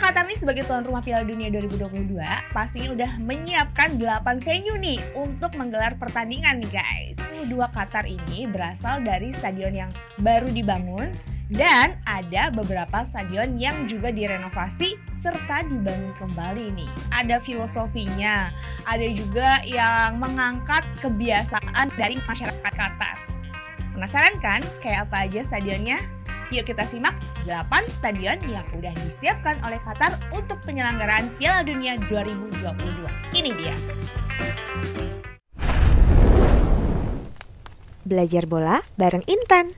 Qatar nih sebagai tuan rumah Piala Dunia 2022 pastinya udah menyiapkan 8 venue nih untuk menggelar pertandingan nih guys. Dua Qatar ini berasal dari stadion yang baru dibangun dan ada beberapa stadion yang juga direnovasi serta dibangun kembali nih. Ada filosofinya, ada juga yang mengangkat kebiasaan dari masyarakat Qatar. Penasaran kan kayak apa aja stadionnya? Yuk kita simak 8 stadion yang udah disiapkan oleh Qatar untuk penyelenggaraan Piala Dunia 2022. Ini dia. Belajar bola bareng Intan.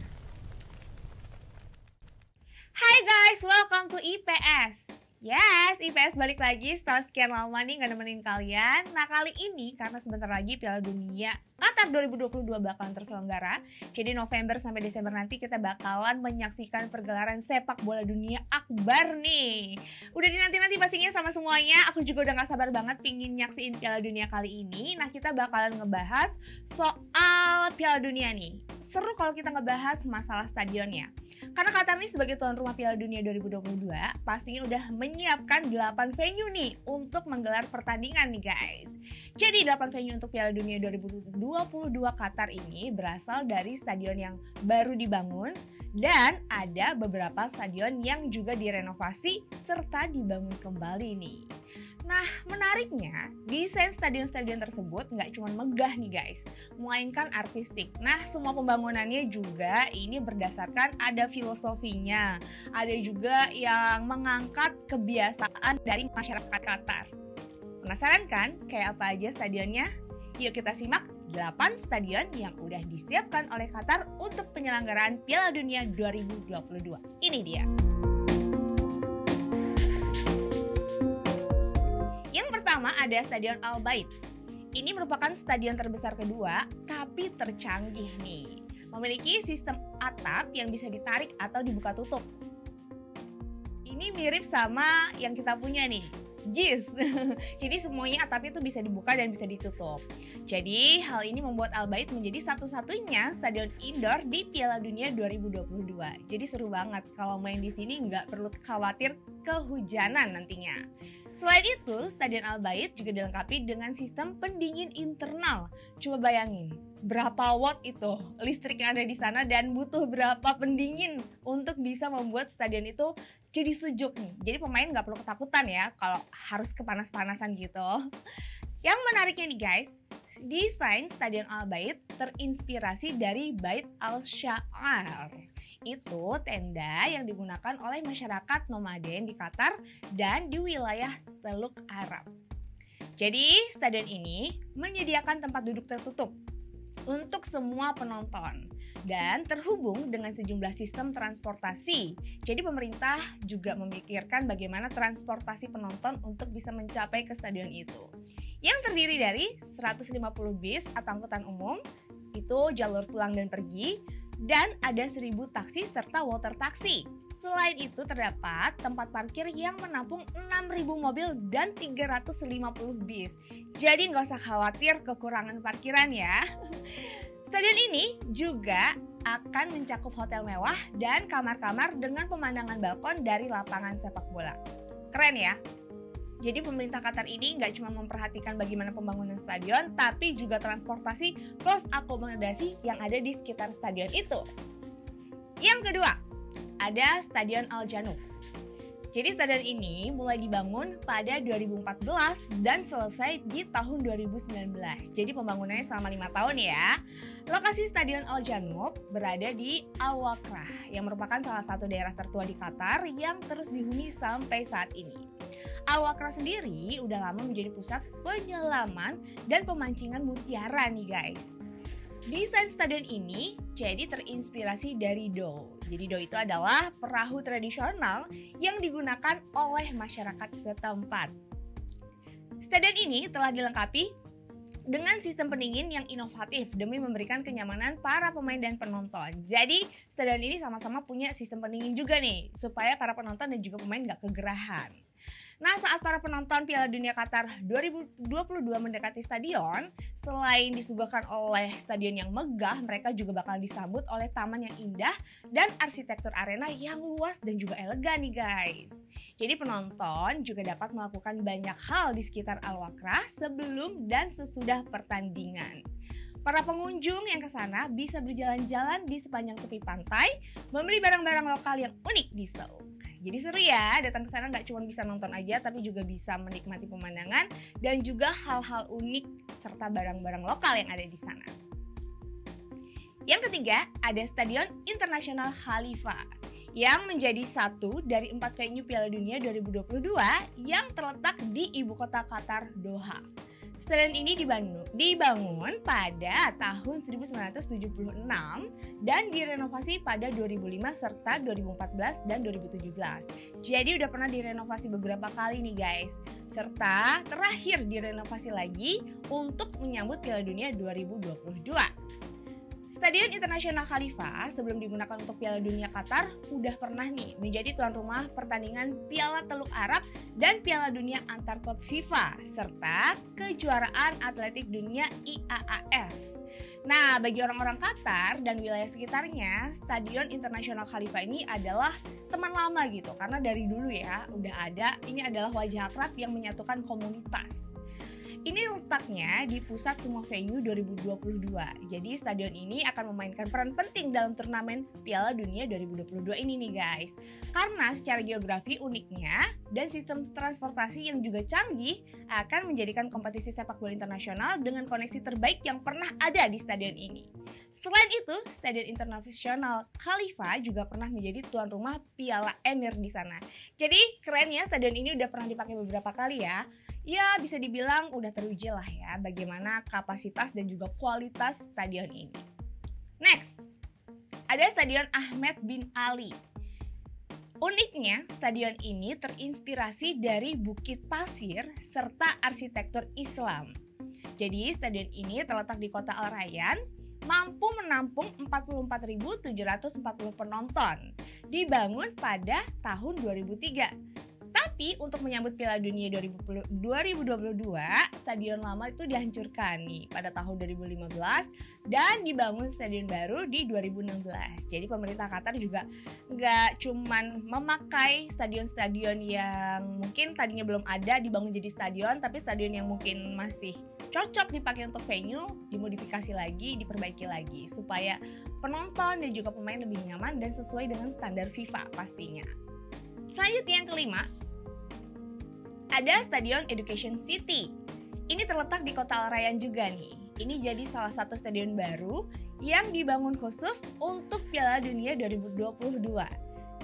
Hai guys, welcome to IPS. Yes, IPS balik lagi setelah sekian lama nih gak nemenin kalian. Nah kali ini karena sebentar lagi Piala Dunia Qatar 2022 bakalan terselenggara. Jadi November sampai Desember nanti kita bakalan menyaksikan pergelaran sepak bola dunia akbar nih. Udah dinanti-nanti pastinya sama semuanya. Aku juga udah gak sabar banget pingin nyaksiin Piala Dunia kali ini. Nah kita bakalan ngebahas soal Piala Dunia nih. Seru kalau kita ngebahas masalah stadionnya. Karena Qatar nih sebagai tuan rumah Piala Dunia 2022 pastinya udah menyiapkan 8 venue nih untuk menggelar pertandingan nih guys. Jadi 8 venue untuk Piala Dunia 2022 Qatar ini berasal dari stadion yang baru dibangun dan ada beberapa stadion yang juga direnovasi serta dibangun kembali nih. Nah menariknya desain stadion-stadion tersebut nggak cuma megah nih guys, melainkan artistik. Nah semua pembangunannya juga ini berdasarkan ada filosofinya, ada juga yang mengangkat kebiasaan dari masyarakat Qatar. Penasaran kan kayak apa aja stadionnya? Yuk kita simak 8 stadion yang udah disiapkan oleh Qatar untuk penyelenggaraan Piala Dunia 2022. Ini dia. Yang pertama ada Stadion Al Bayt. Ini merupakan stadion terbesar kedua tapi tercanggih nih. Memiliki sistem atap yang bisa ditarik atau dibuka tutup. Ini mirip sama yang kita punya nih, JIS. Jadi semuanya atapnya tuh bisa dibuka dan bisa ditutup. Jadi hal ini membuat Al Bayt menjadi satu-satunya stadion indoor di Piala Dunia 2022. Jadi seru banget kalau main di sini nggak perlu khawatir kehujanan nantinya. Selain itu, Stadion Al Bayt juga dilengkapi dengan sistem pendingin internal. Coba bayangin, berapa watt itu listrik yang ada di sana dan butuh berapa pendingin untuk bisa membuat stadion itu jadi sejuk nih. Jadi pemain nggak perlu ketakutan ya kalau harus kepanas-panasan gitu. Yang menariknya nih guys, desain Stadion Al Bayt terinspirasi dari Bait Al-Sha'ar. Itu tenda yang digunakan oleh masyarakat nomaden di Qatar dan di wilayah Teluk Arab. Jadi stadion ini menyediakan tempat duduk tertutup untuk semua penonton dan terhubung dengan sejumlah sistem transportasi. Jadi pemerintah juga memikirkan bagaimana transportasi penonton untuk bisa mencapai ke stadion itu. Yang terdiri dari 150 bis atau angkutan umum, itu jalur pulang dan pergi, dan ada 1000 taksi serta water taksi. Selain itu terdapat tempat parkir yang menampung 6.000 mobil dan 350 bis. Jadi nggak usah khawatir kekurangan parkiran ya. Stadion ini juga akan mencakup hotel mewah dan kamar-kamar dengan pemandangan balkon dari lapangan sepak bola. Keren ya? Jadi pemerintah Qatar ini nggak cuma memperhatikan bagaimana pembangunan stadion, tapi juga transportasi plus akomodasi yang ada di sekitar stadion itu. Yang kedua, ada Stadion Al Janoub. Jadi stadion ini mulai dibangun pada 2014 dan selesai di tahun 2019. Jadi pembangunannya selama 5 tahun ya. Lokasi Stadion Al Janoub berada di Al Wakrah yang merupakan salah satu daerah tertua di Qatar yang terus dihuni sampai saat ini. Al Wakrah sendiri udah lama menjadi pusat penyelaman dan pemancingan mutiara nih guys. Desain stadion ini jadi terinspirasi dari Do. Jadi Do itu adalah perahu tradisional yang digunakan oleh masyarakat setempat. Stadion ini telah dilengkapi dengan sistem pendingin yang inovatif demi memberikan kenyamanan para pemain dan penonton. Jadi stadion ini sama-sama punya sistem pendingin juga nih supaya para penonton dan juga pemain gak kegerahan. Nah, saat para penonton Piala Dunia Qatar 2022 mendekati stadion, selain disuguhkan oleh stadion yang megah, mereka juga bakal disambut oleh taman yang indah dan arsitektur arena yang luas dan juga elegan nih guys. Jadi penonton juga dapat melakukan banyak hal di sekitar Al-Wakrah sebelum dan sesudah pertandingan. Para pengunjung yang ke sana bisa berjalan-jalan di sepanjang tepi pantai, membeli barang-barang lokal yang unik di Seoul. Jadi seru ya, datang ke sana nggak cuma bisa nonton aja, tapi juga bisa menikmati pemandangan dan juga hal-hal unik serta barang-barang lokal yang ada di sana. Yang ketiga, ada Stadion Internasional Khalifa yang menjadi satu dari 4 venue Piala Dunia 2022 yang terletak di ibu kota Qatar, Doha. Stadion ini dibangun pada tahun 1976 dan direnovasi pada 2005 serta 2014 dan 2017. Jadi udah pernah direnovasi beberapa kali nih guys. Serta terakhir direnovasi lagi untuk menyambut Piala Dunia 2022. Stadion Internasional Khalifa sebelum digunakan untuk Piala Dunia Qatar udah pernah nih menjadi tuan rumah pertandingan Piala Teluk Arab dan Piala Dunia antar klub FIFA serta kejuaraan atletik dunia IAAF. Nah, bagi orang-orang Qatar dan wilayah sekitarnya, Stadion Internasional Khalifa ini adalah teman lama gitu karena dari dulu ya udah ada, ini adalah wajah akrab yang menyatukan komunitas. Ini letaknya di pusat semua venue 2022. Jadi stadion ini akan memainkan peran penting dalam turnamen Piala Dunia 2022 ini nih guys. Karena secara geografi uniknya dan sistem transportasi yang juga canggih akan menjadikan kompetisi sepak bola internasional dengan koneksi terbaik yang pernah ada di stadion ini. Selain itu, Stadion Internasional Khalifa juga pernah menjadi tuan rumah Piala Emir di sana. Jadi keren ya, stadion ini udah pernah dipakai beberapa kali ya. Ya bisa dibilang udah teruji lah ya bagaimana kapasitas dan juga kualitas stadion ini. Next, ada Stadion Ahmed bin Ali. Uniknya, stadion ini terinspirasi dari bukit pasir serta arsitektur Islam. Jadi stadion ini terletak di kota Al Rayyan, mampu menampung 44.740 penonton. Dibangun pada tahun 2003. Tapi untuk menyambut Piala Dunia 2022, stadion lama itu dihancurkan nih pada tahun 2015 dan dibangun stadion baru di 2016. Jadi pemerintah Qatar juga nggak cuman memakai stadion-stadion yang mungkin tadinya belum ada dibangun jadi stadion, tapi stadion yang mungkin masih cocok dipakai untuk venue dimodifikasi lagi, diperbaiki lagi supaya penonton dan juga pemain lebih nyaman dan sesuai dengan standar FIFA pastinya. Selanjutnya yang kelima, ada Stadion Education City. Ini terletak di kota Al Rayyan juga nih. Ini jadi salah satu stadion baru yang dibangun khusus untuk Piala Dunia 2022.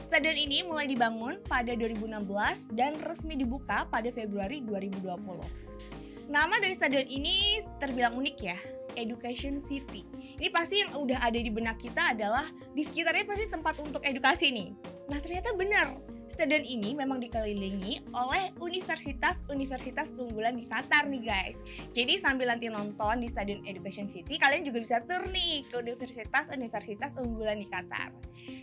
Stadion ini mulai dibangun pada 2016 dan resmi dibuka pada Februari 2020. Nama dari stadion ini terbilang unik ya, Education City. Ini pasti yang udah ada di benak kita adalah di sekitarnya pasti tempat untuk edukasi nih. Nah ternyata benar, stadion ini memang dikelilingi oleh universitas-universitas unggulan di Qatar nih guys. Jadi sambil nanti nonton di Stadion Education City, kalian juga bisa tur nih ke universitas-universitas unggulan di Qatar.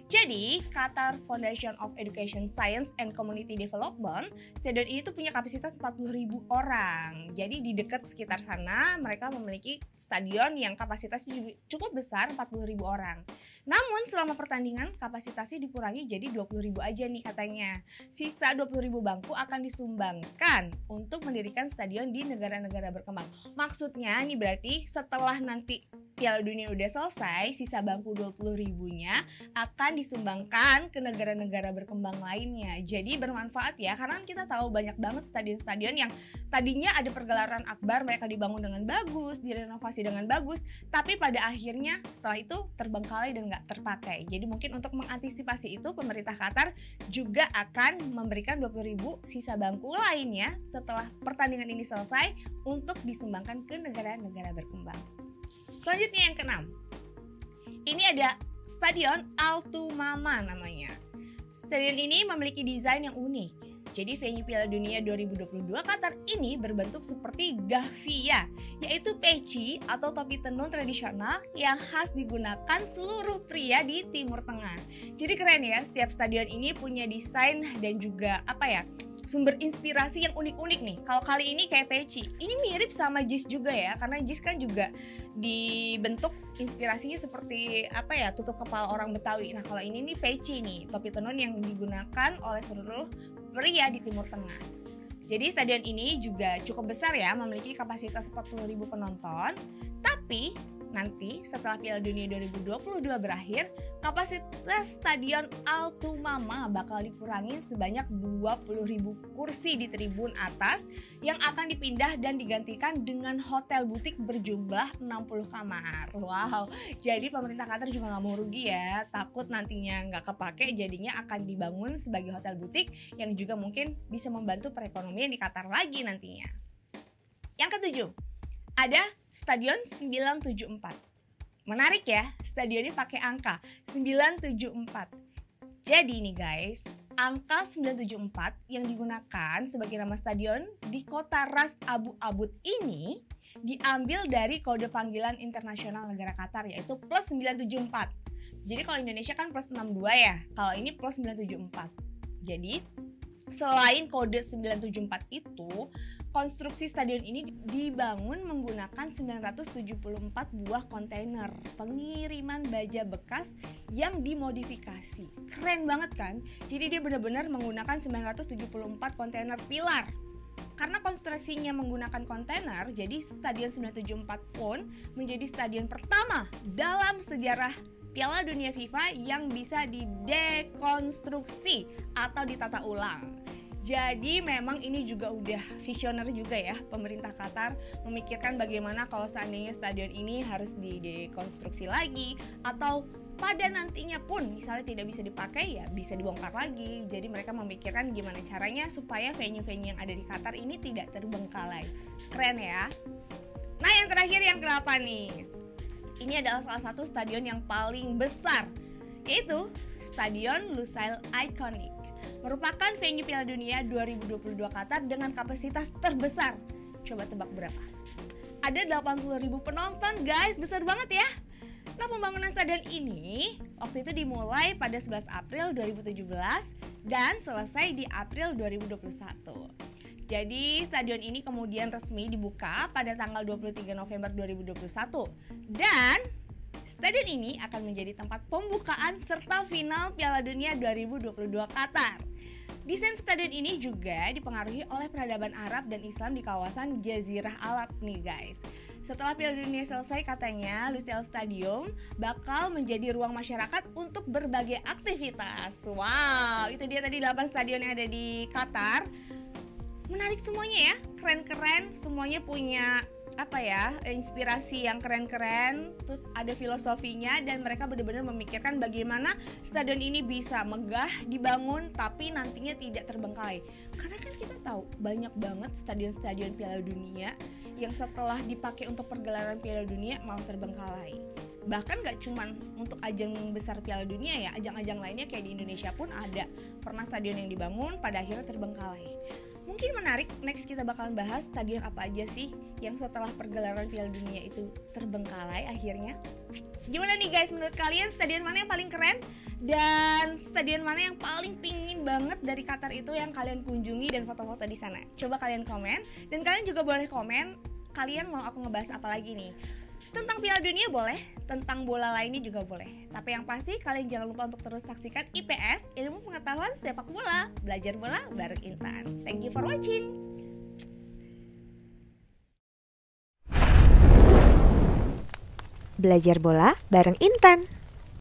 Jadi, Qatar Foundation of Education Science and Community Development, stadion ini tuh punya kapasitas 40.000 orang. Jadi di dekat sekitar sana mereka memiliki stadion yang kapasitasnya juga cukup besar, 40.000 orang. Namun selama pertandingan kapasitasnya dikurangi jadi 20.000 aja nih katanya. Sisa 20.000 bangku akan disumbangkan untuk mendirikan stadion di negara-negara berkembang. Maksudnya ini berarti setelah nanti Piala Dunia udah selesai, sisa bangku 20.000-nya akan disumbangkan ke negara-negara berkembang lainnya. Jadi bermanfaat ya, karena kita tahu banyak banget stadion-stadion yang tadinya ada pergelaran akbar, mereka dibangun dengan bagus, direnovasi dengan bagus, tapi pada akhirnya setelah itu terbengkalai dan nggak terpakai. Jadi mungkin untuk mengantisipasi itu, pemerintah Qatar juga akan memberikan 20.000 sisa bangku lainnya setelah pertandingan ini selesai untuk disumbangkan ke negara-negara berkembang. Selanjutnya yang keenam, ini ada Stadion Al Thumama namanya. Stadion ini memiliki desain yang unik. Jadi venue Piala Dunia 2022 Qatar ini berbentuk seperti gahvia, yaitu peci atau topi tenun tradisional yang khas digunakan seluruh pria di Timur Tengah. Jadi keren ya, setiap stadion ini punya desain dan juga sumber inspirasi yang unik-unik nih. Kalau kali ini kayak peci, ini mirip sama JIS juga ya, karena JIS kan juga dibentuk inspirasinya seperti apa ya, tutup kepala orang Betawi. Nah kalau ini nih peci nih, topi tenun yang digunakan oleh seluruh pria di Timur Tengah. Jadi stadion ini juga cukup besar ya, memiliki kapasitas 40.000 penonton. Tapi nanti setelah Piala Dunia 2022 berakhir, kapasitas Stadion Altumama bakal dikurangin sebanyak 20.000 kursi di tribun atas yang akan dipindah dan digantikan dengan hotel butik berjumlah 60 kamar. Wow, jadi pemerintah Qatar juga nggak mau rugi ya, takut nantinya nggak kepake, jadinya akan dibangun sebagai hotel butik yang juga mungkin bisa membantu perekonomian di Qatar lagi nantinya. Yang ketujuh, ada Stadion 974. Menarik ya, stadion ini pakai angka 974. Jadi nih guys, angka 974 yang digunakan sebagai nama stadion di kota Ras Abu Abud ini diambil dari kode panggilan internasional negara Qatar, yaitu plus 974. Jadi kalau Indonesia kan plus 62 ya, kalau ini plus 974. Jadi selain kode 974 itu, konstruksi stadion ini dibangun menggunakan 974 buah kontainer pengiriman baja bekas yang dimodifikasi. Keren banget kan? Jadi dia benar-benar menggunakan 974 kontainer pilar. Karena konstruksinya menggunakan kontainer, jadi Stadion 974 pun menjadi stadion pertama dalam sejarah Piala Dunia FIFA yang bisa didekonstruksi atau ditata ulang. Jadi memang ini juga udah visioner juga ya pemerintah Qatar, memikirkan bagaimana kalau seandainya stadion ini harus didekonstruksi lagi atau pada nantinya pun misalnya tidak bisa dipakai ya bisa dibongkar lagi. Jadi mereka memikirkan gimana caranya supaya venue-venue yang ada di Qatar ini tidak terbengkalai. Keren ya. Nah yang terakhir, yang ke-8 nih. Ini adalah salah satu stadion yang paling besar, yaitu Stadion Lusail Iconic. Merupakan venue Piala Dunia 2022 Qatar dengan kapasitas terbesar. Coba tebak berapa? Ada 80.000 penonton guys, besar banget ya. Nah pembangunan stadion ini waktu itu dimulai pada 11 April 2017 dan selesai di April 2021. Jadi stadion ini kemudian resmi dibuka pada tanggal 23 November 2021 dan stadion ini akan menjadi tempat pembukaan serta final Piala Dunia 2022 Qatar. Desain stadion ini juga dipengaruhi oleh peradaban Arab dan Islam di kawasan Jazirah Arab nih guys. Setelah Piala Dunia selesai katanya Lusail Stadium bakal menjadi ruang masyarakat untuk berbagai aktivitas. Wow, itu dia tadi 8 stadion yang ada di Qatar. Menarik semuanya ya, keren-keren, semuanya punya inspirasi yang keren-keren, terus ada filosofinya dan mereka benar-benar memikirkan bagaimana stadion ini bisa megah dibangun tapi nantinya tidak terbengkalai. Karena kan kita tahu banyak banget stadion-stadion Piala Dunia yang setelah dipakai untuk pergelaran Piala Dunia malah terbengkalai. Bahkan gak cuman untuk ajang besar Piala Dunia ya, ajang-ajang lainnya kayak di Indonesia pun ada pernah stadion yang dibangun pada akhirnya terbengkalai. Mungkin menarik, next kita bakalan bahas stadion apa aja sih yang setelah pergelaran Piala Dunia itu terbengkalai akhirnya. Gimana nih guys, menurut kalian stadion mana yang paling keren? Dan stadion mana yang paling pingin banget dari Qatar itu yang kalian kunjungi dan foto-foto di sana? Coba kalian komen, dan kalian juga boleh komen kalian mau aku ngebahas apa lagi nih. Tentang Piala Dunia boleh, tentang bola lainnya juga boleh. Tapi yang pasti kalian jangan lupa untuk terus saksikan IPS, Ilmu Pengetahuan Sepak Bola, belajar bola bareng Intan. Thank you for watching. Belajar bola bareng Intan.